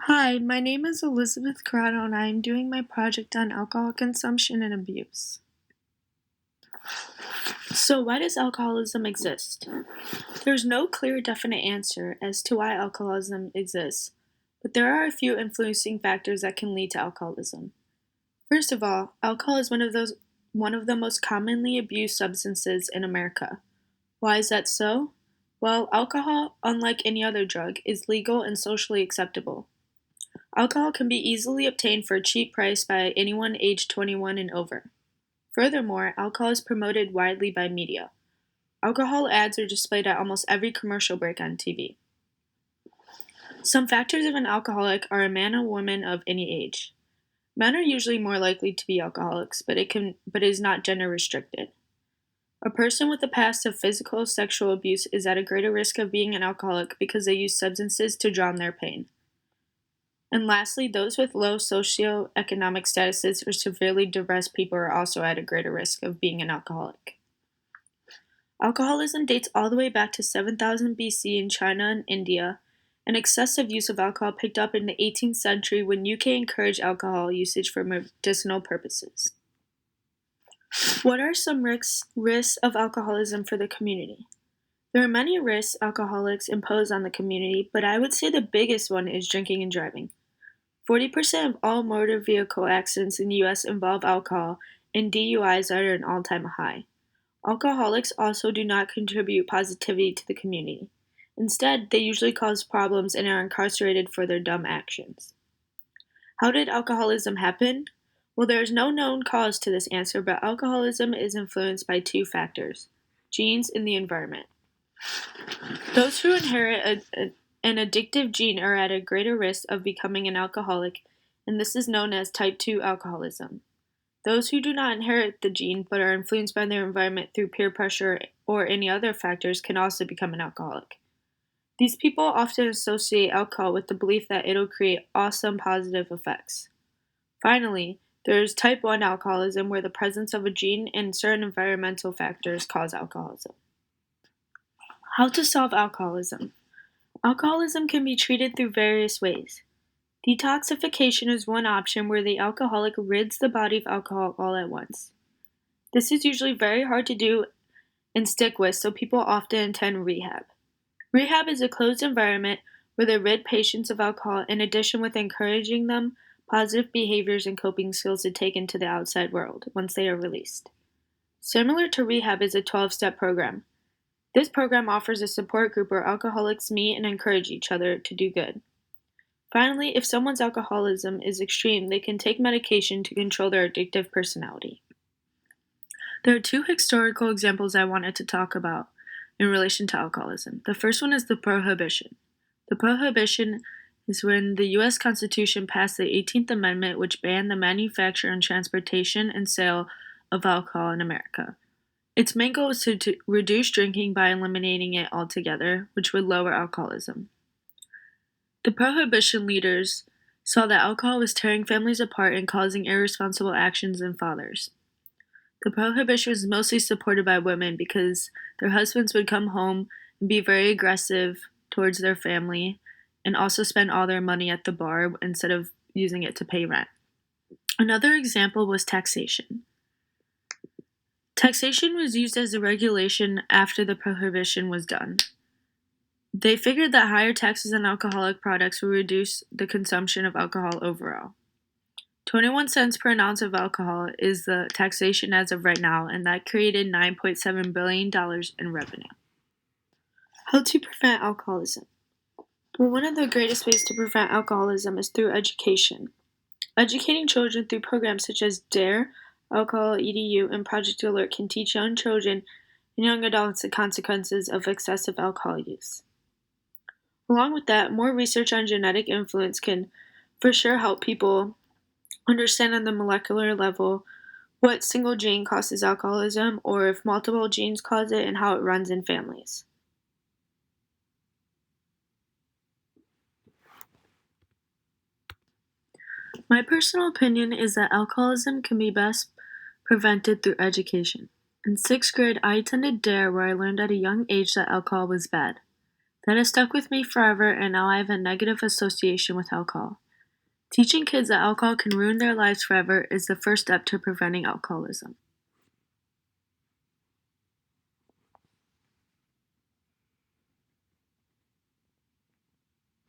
Hi, my name is Elizabeth Corrado and I am doing my project on alcohol consumption and abuse. So, why does alcoholism exist? There's no clear, definite answer as to why alcoholism exists, but there are a few influencing factors that can lead to alcoholism. First of all, alcohol is one of the most commonly abused substances in America. Why is that so? Well, alcohol, unlike any other drug, is legal and socially acceptable. Alcohol can be easily obtained for a cheap price by anyone aged 21 and over. Furthermore, alcohol is promoted widely by media. Alcohol ads are displayed at almost every commercial break on TV. Some factors of an alcoholic are a man or woman of any age. Men are usually more likely to be alcoholics, but it is not gender restricted. A person with a past of physical or sexual abuse is at a greater risk of being an alcoholic because they use substances to drown their pain. And lastly, those with low socioeconomic statuses or severely depressed people are also at a greater risk of being an alcoholic. Alcoholism dates all the way back to 7000 BC in China and India, and excessive use of alcohol picked up in the 18th century when UK encouraged alcohol usage for medicinal purposes. What are some risks of alcoholism for the community? There are many risks alcoholics impose on the community, but I would say the biggest one is drinking and driving. 40% of all motor vehicle accidents in the U.S. involve alcohol, and DUIs are at an all-time high. Alcoholics also do not contribute positivity to the community. Instead, they usually cause problems and are incarcerated for their dumb actions. How did alcoholism happen? Well, there is no known cause to this answer, but alcoholism is influenced by two factors: genes and the environment. Those who inherit an addictive gene are at a greater risk of becoming an alcoholic, and this is known as type 2 alcoholism. Those who do not inherit the gene but are influenced by their environment through peer pressure or any other factors can also become an alcoholic. These people often associate alcohol with the belief that it'll create awesome positive effects. Finally, there is type 1 alcoholism where the presence of a gene and certain environmental factors cause alcoholism. How to solve alcoholism? Alcoholism can be treated through various ways. Detoxification is one option where the alcoholic rids the body of alcohol all at once. This is usually very hard to do and stick with, so people often attend rehab. Rehab is a closed environment where they rid patients of alcohol in addition with encouraging them positive behaviors and coping skills to take into the outside world once they are released. Similar to rehab is a 12-step program. This program offers a support group where alcoholics meet and encourage each other to do good. Finally, if someone's alcoholism is extreme, they can take medication to control their addictive personality. There are two historical examples I wanted to talk about in relation to alcoholism. The first one is the Prohibition. The Prohibition is when the U.S. Constitution passed the 18th Amendment, which banned the manufacture and transportation and sale of alcohol in America. Its main goal was to reduce drinking by eliminating it altogether, which would lower alcoholism. The Prohibition leaders saw that alcohol was tearing families apart and causing irresponsible actions in fathers. The Prohibition was mostly supported by women because their husbands would come home and be very aggressive towards their family and also spend all their money at the bar instead of using it to pay rent. Another example was taxation. Taxation was used as a regulation after the Prohibition was done. They figured that higher taxes on alcoholic products would reduce the consumption of alcohol overall. 21 cents per ounce of alcohol is the taxation as of right now, and that created $9.7 billion in revenue. How to prevent alcoholism? Well, one of the greatest ways to prevent alcoholism is through education. Educating children through programs such as DARE, Alcohol EDU, and Project Alert can teach young children and young adults the consequences of excessive alcohol use. Along with that, more research on genetic influence can for sure help people understand on the molecular level what single gene causes alcoholism or if multiple genes cause it and how it runs in families. My personal opinion is that alcoholism can be best prevented through education. In 6th grade, I attended DARE where I learned at a young age that alcohol was bad. That has stuck with me forever, and now I have a negative association with alcohol. Teaching kids that alcohol can ruin their lives forever is the first step to preventing alcoholism.